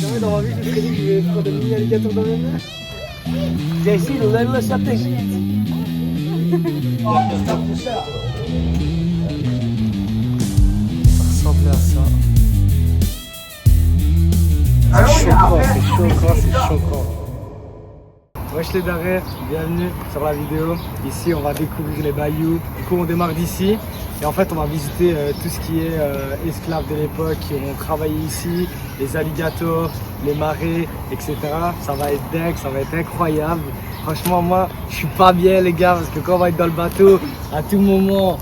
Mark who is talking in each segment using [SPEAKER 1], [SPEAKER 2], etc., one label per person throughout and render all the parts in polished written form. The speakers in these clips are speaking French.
[SPEAKER 1] Jamais dans ma vie, je me serais dit que je vais prendre un mini alligator dans mes mains. J'ai ici le même something. Ça ressemble à ça. C'est choquant. Wesh les darés, bienvenue sur la vidéo. Ici on va découvrir les bayous. Du coup on démarre d'ici et en fait on va visiter tout ce qui est esclaves de l'époque qui ont travaillé ici, les alligators, les marais, etc. Ça va être dingue, ça va être incroyable. Franchement moi je suis pas bien les gars parce que quand on va être dans le bateau, à tout moment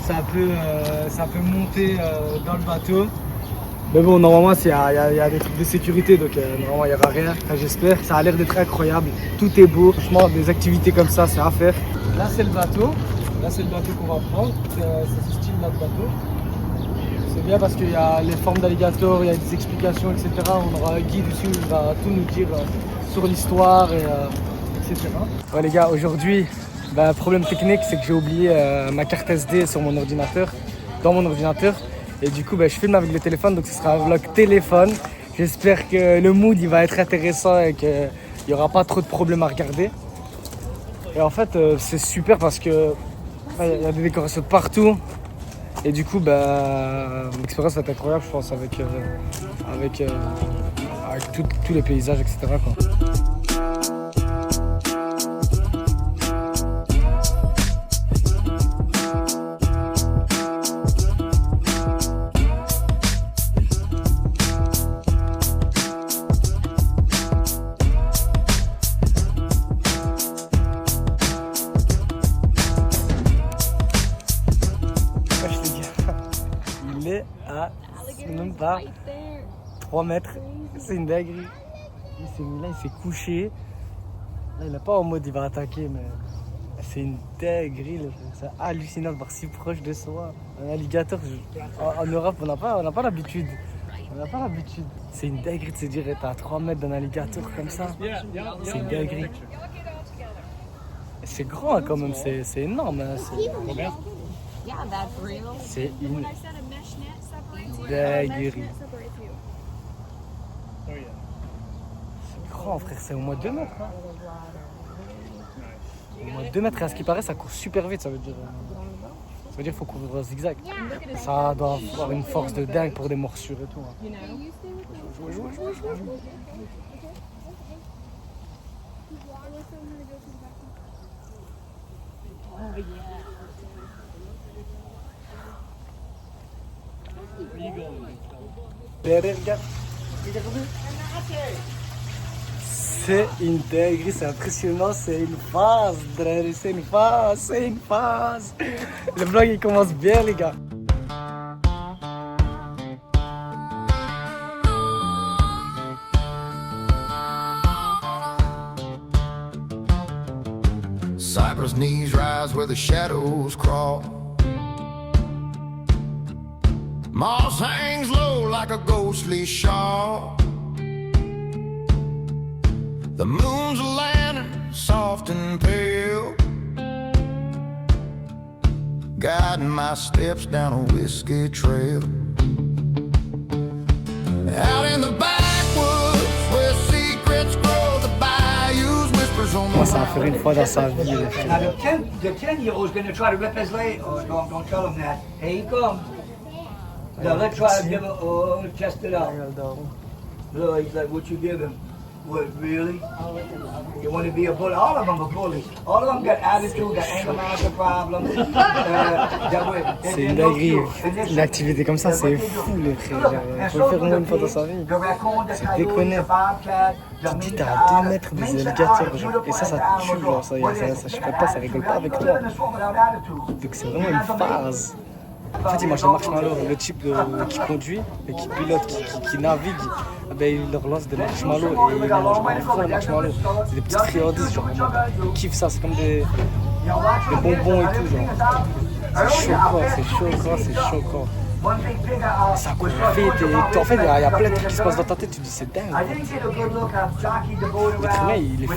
[SPEAKER 1] ça peut monter dans le bateau. Mais bon, normalement, il y a des trucs de sécurité, donc normalement, il n'y aura rien. Enfin, j'espère. Ça a l'air d'être incroyable. Tout est beau. Franchement, des activités comme ça, c'est à faire. Là, c'est le bateau. Là, c'est le bateau qu'on va prendre. C'est ce style-là de bateau. C'est bien parce qu'il y a les formes d'alligator, il y a des explications, etc. On aura un guide ici où il va tout nous dire sur l'histoire, etc. Ouais, les gars, aujourd'hui, problème technique, c'est que j'ai oublié ma carte SD sur mon ordinateur, dans mon ordinateur. Et du coup, je filme avec le téléphone, donc ce sera un vlog téléphone. J'espère que le mood il va être intéressant et qu'il n'y aura pas trop de problèmes à regarder. Et en fait, c'est super parce que il y a des décorations partout. Et du coup, l'expérience va être incroyable, je pense, avec tous les paysages, etc. quoi. Il est à même pas 3 mètres, c'est une dinguerie. Il s'est mis là, il s'est couché. Là, il n'est pas en mode il va attaquer, mais c'est une dinguerie. C'est hallucinant de voir si proche de soi. Un alligator, en Europe, on n'a pas l'habitude. On n'a pas l'habitude. C'est une dinguerie de se dire être à 3 mètres d'un alligator comme ça. C'est une dinguerie. C'est grand hein, quand même, c'est énorme. Hein, c'est une dinguerie. C'est grand frère, c'est au moins 2 mètres. Hein. Au moins 2 mètres et à ce qui paraît ça court super vite, ça veut dire qu'il faut courir en zigzag. Ça doit avoir une force de dingue pour des morsures et tout. Hein. Jouer. Regarde. C'est une dinguerie, c'est impressionnant, c'est une phase, c'est une phase. Le vlog il commence bien les gars.
[SPEAKER 2] Cypress knees rise where the shadows crawl. Moss hangs low like a ghostly shawl. The moon's a lantern, soft and pale, guiding my steps down a whiskey trail. Out in the backwoods where secrets grow, the bayous whispers on the
[SPEAKER 1] Moi, ça va faire une fois dans sa vie.
[SPEAKER 3] Now the 10-year-old's gonna try to rip his leg. Oh, don't tell him that. Here he comes. Now let's try to give him, test it out. Look, he's like, what you give him? What, really? You want to be a bully? All of them are bullies. All of them got attitude, got anger management problems.
[SPEAKER 1] C'est une dinguerie. Une activité comme ça, c'est fou les frères. Il faut le faire au moins une fois dans sa vie. C'est déconné. Tu te dis, t'es à 2 mètres des alligators, genre. Et ça te tue, genre. Ça chipote pas, ça rigole pas avec toi. Donc c'est vraiment une phase. En fait, ils mangent des marshmallows. Le type qui conduit et qui pilote, qui navigue, il leur lance des marshmallows et ils mangent vraiment des marshmallows. C'est des petites friandises, genre. Ils kiffent ça, c'est comme des bonbons et tout, genre. C'est choquant. Ça court vite et en fait, il y a plein de trucs qui se passent dans ta tête, tu te dis c'est dingue. L'être humain, il est fou.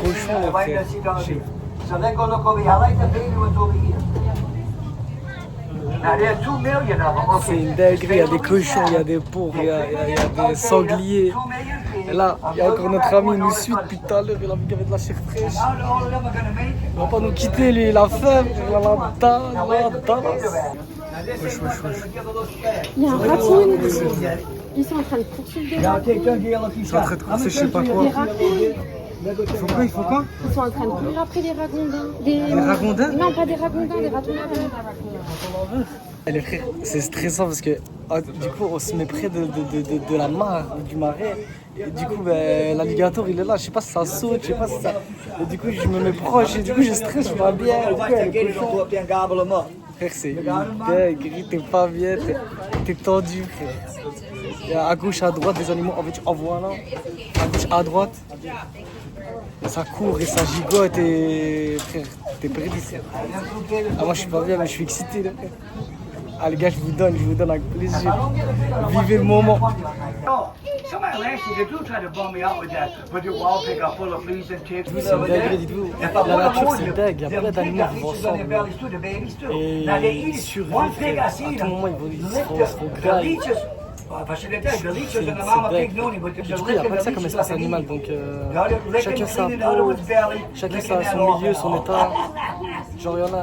[SPEAKER 1] Cochon,
[SPEAKER 3] So let's go look over here. I like the baby ones over here. Now there's 2 million of them.
[SPEAKER 1] C'est une dinguerie, il y a des cochons, il y a des porcs, il y a des sangliers. Et là, il y a encore notre ami, il nous suit depuis tout à l'heure, il a vu qu'il y avait de la chair fraîche. Il va pas nous quitter, lui, il a faim, il a la dalle.
[SPEAKER 4] Il y a un raccoon. Ils sont en train de poursuivre des raccoons.
[SPEAKER 1] Ils sont en train de courser, je sais pas quoi.
[SPEAKER 4] Des raccoons.
[SPEAKER 1] Ils font quoi? Ils font quoi?
[SPEAKER 4] Ils sont en train de courir après des ragondins.
[SPEAKER 1] Des ragondins?
[SPEAKER 4] Non, pas des ragondins, des ratons laveurs.
[SPEAKER 1] Les frères, c'est stressant parce que du coup on se met près de la mare, du marais. Et du coup l'alligator il est là, je sais pas si ça saute, je sais pas si ça. Et du coup je me mets proche et du coup je stresse, je vois bien. Frère c'est une dinguerie, t'es pas bien, t'es tendu frère. Il y a à gauche, à droite des animaux, en fait en voilà, à gauche, à droite. Et ça court et ça gigote et frère, t'es perdu. Ah moi je suis pas bien mais je suis excité là. Ah les gars, je vous donne avec plaisir. Vivez le moment.
[SPEAKER 3] Somebody last year, they do try to bum me out with that. Put your wall picker full of fleas and ticks.
[SPEAKER 1] C'est une dinguerie, dites-vous. La nature c'est dingue, il y a plein d'animaux qui vont ensemble. Et ils survivent, à tout moment ils se font grailler. C'est dingue. Du coup, il n'y a pas que ça comme espace animal, donc chacun sa peau, chacun son milieu, son état. Genre, il y en a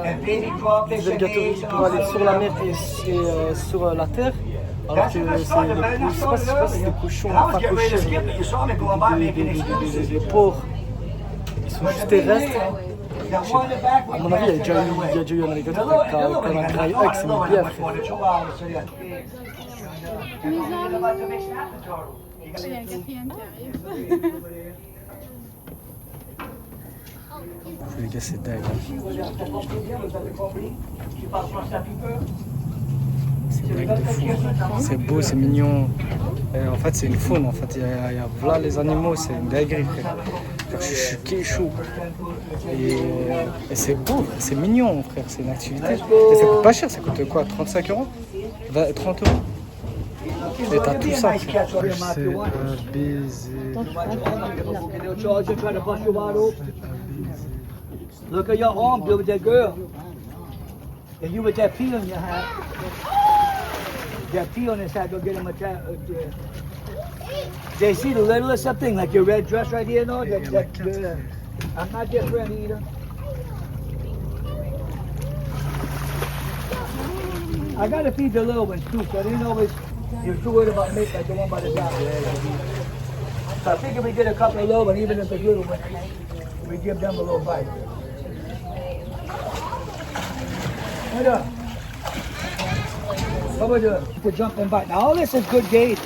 [SPEAKER 1] des alligators qui peuvent aller sur la mer et sur la terre, alors que c'est je sais pas si c'est des cochons, pas cochons, des porcs, ils sont juste terrestres. À mon avis, il y a déjà eu un alligator qui a graillé avec ses bien frère. Les gars, c'est dingue. C'est dingue de fou. C'est beau, c'est mignon. Et en fait, c'est une faune. En fait, il y a voilà les animaux, c'est une dinguerie, frère. Je suis chaud. Et c'est beau, c'est mignon, frère. C'est une activité. Et ça coûte pas cher, ça coûte quoi, 35 €? 30 €? Et t'as tout ça. C'est un baiser.
[SPEAKER 3] Look at your arm, deal with that girl. And you with that pee on your hat. That pee on his hat, go get him a tap. They see the littlest something, like your red dress right here, no? I'm not your friend either. I gotta feed the little ones too, so they didn't always, you're too worried about meat like the one by the top. So I figure we get a couple of little ones, even if it's little ones, we give them a little bite. What up? What we doing? To jump and bite. Now all this is good gauges.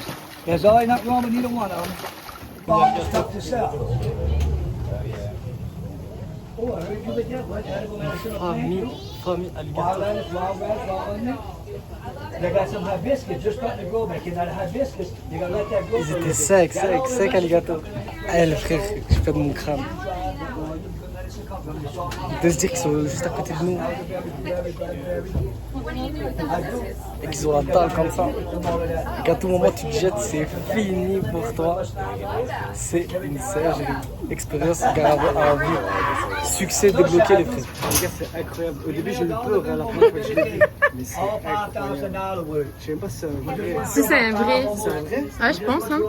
[SPEAKER 3] There's always nothing wrong with either one of them. All the stuff to sell. Oh, I heard you with that. What?
[SPEAKER 1] Famille alligator.
[SPEAKER 3] Wild lettuce. They got some hibiscus just starting to grow back. And that hibiscus, you gotta let that grow.
[SPEAKER 1] Ils étaient secs alligators. Eh le frère, je fais de mon crâne. De se dire qu'ils sont juste à côté de nous et qu'ils ont la dalle comme ça, et qu'à tout moment tu te jettes, c'est fini pour toi. C'est une sérieuse expérience à vivre. Succès débloqué les frères. Les gars, c'est incroyable. Au début j'ai eu peur à la première fois que je l'ai vu, mais c'est incroyable. Je sais même pas si c'est un vrai.
[SPEAKER 4] Si c'est un vrai.
[SPEAKER 1] C'est un vrai?
[SPEAKER 4] Ah, je pense, hein.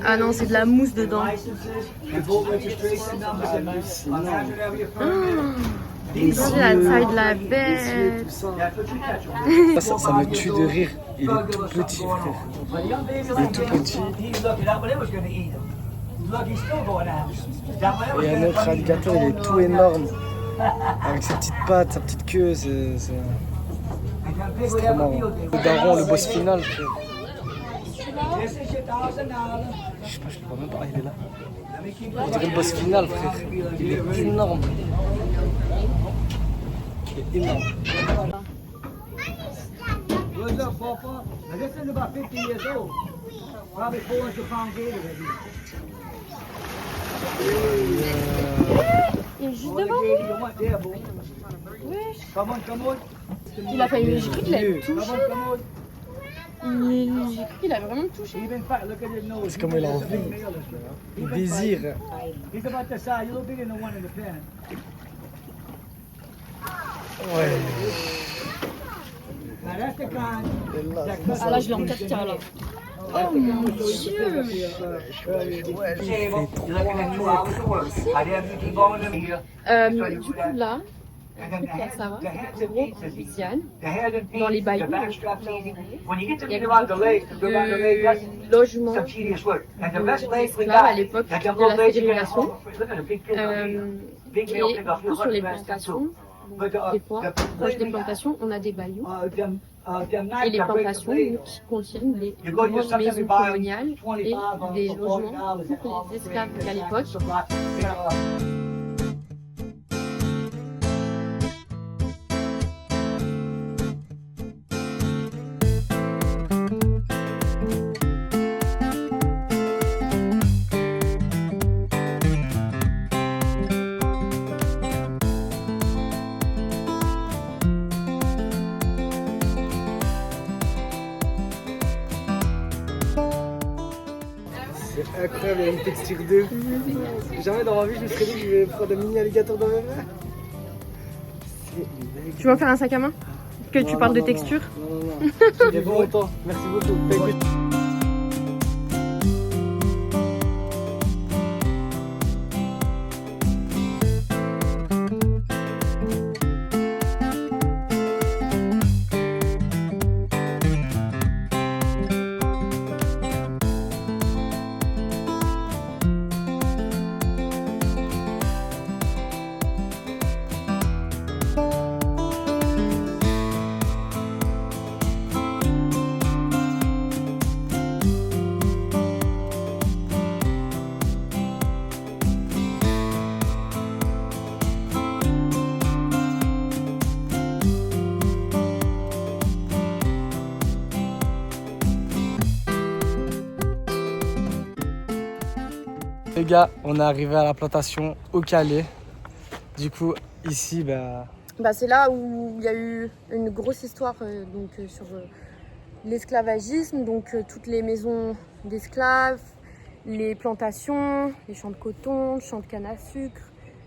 [SPEAKER 4] Ah non, c'est de la mousse dedans. Regardez la taille de la bête.
[SPEAKER 1] Ça me tue de rire. Il est tout petit, frère. Il est tout petit. Et un autre alligator, il est tout énorme. Avec ses petites pattes, sa petite queue, c'est trop marrant. Le daron, le boss final, frère. Je sais pas, je le vois même pas. Ah, il est là. On dirait le boss final, frère. Il est énorme. Il est énorme.
[SPEAKER 3] What's up, Papa? Now this is about 50 years old. Probably 400 pounds gator already.
[SPEAKER 4] Il est juste
[SPEAKER 3] All the
[SPEAKER 4] devant
[SPEAKER 3] gator you want there, boo.
[SPEAKER 4] nous. Ouais.
[SPEAKER 3] Come on, come on.
[SPEAKER 4] Il a failli, j'ai cru qu'il allait me
[SPEAKER 3] Come
[SPEAKER 4] toucher.
[SPEAKER 3] on, come on.
[SPEAKER 4] J'ai cru qu'il avait vraiment touché.
[SPEAKER 1] C'est comme il a envie. Il désire. Ouais.
[SPEAKER 4] Ah là, je l'ai en 4K là. Oh mon dieu! Du coup là, un truc à savoir, c'est qu'en gros, en Louisiane, dans les bayous, il y a de logements d'esclaves à l'époque de la ségrégation. Et du coup, sur les plantations, des fois, proche des plantations, on a des bayous. Et les plantations qui contiennent des grandes maisons coloniales et des logements pour les esclaves à l'époque. Voilà.
[SPEAKER 1] C'est incroyable, il y a une texture de fou. Jamais dans ma vie je me serais dit que je vais prendre un mini alligator dans mes mains.
[SPEAKER 4] Tu vas faire un sac à main? Que tu parles de texture?
[SPEAKER 1] Non. Il est bon longtemps. Merci beaucoup. Les gars, on est arrivé à la plantation au Calais. Du coup, ici,
[SPEAKER 4] C'est là où il y a eu une grosse histoire sur l'esclavagisme, toutes les maisons d'esclaves, les plantations, les champs de coton, les champs de canne à sucre,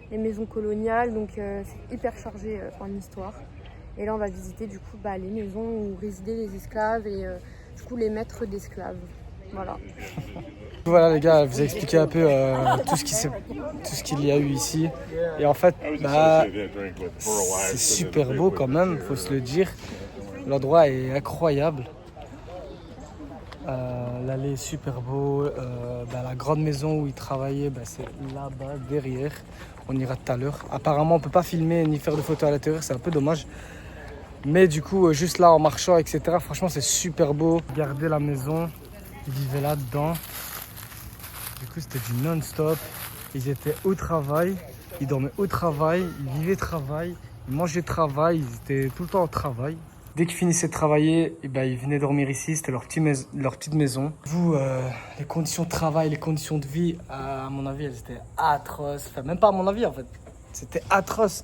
[SPEAKER 4] les maisons coloniales, c'est hyper chargé en histoire. Et là on va visiter les maisons où résidaient les esclaves et les maîtres d'esclaves. Voilà.
[SPEAKER 1] Voilà les gars, je vous ai expliqué un peu tout ce qu'il y a eu ici. Et en fait, c'est super beau quand même, faut se le dire. L'endroit est incroyable. L'allée est super beau. La grande maison où ils travaillaient, c'est là-bas, derrière. On ira tout à l'heure. Apparemment, on ne peut pas filmer ni faire de photos à l'intérieur, c'est un peu dommage. Mais du coup, juste là, en marchant, etc., franchement, c'est super beau. Regardez la maison, ils vivaient là-dedans. Du coup, c'était du non-stop. Ils étaient au travail, ils dormaient au travail, ils vivaient travail, ils mangeaient travail, ils étaient tout le temps au travail. Dès qu'ils finissaient de travailler, ils venaient dormir ici, c'était leur petite maison. Vous, les conditions de travail, les conditions de vie, à mon avis, elles étaient atroces. Enfin, même pas à mon avis, en fait. C'était atroce.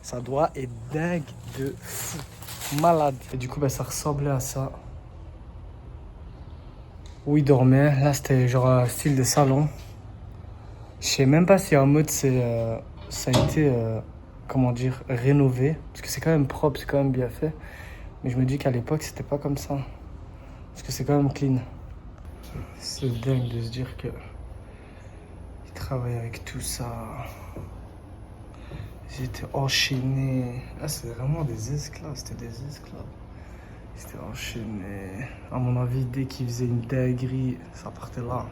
[SPEAKER 1] Ça doit être dingue de fou, malade. Et du coup, ça ressemblait à ça. Où ils dormaient. Là, c'était genre un style de salon. Je sais même pas si en mode ça a été, rénové. Parce que c'est quand même propre, c'est quand même bien fait. Mais je me dis qu'à l'époque, c'était pas comme ça. Parce que c'est quand même clean. C'est dingue de se dire que ils travaillaient avec tout ça. Ils étaient enchaînés. Là, c'est vraiment des esclaves. C'était des esclaves. Ils étaient enchaînés. À mon avis, dès qu'ils faisaient une dinguerie, ça partait là.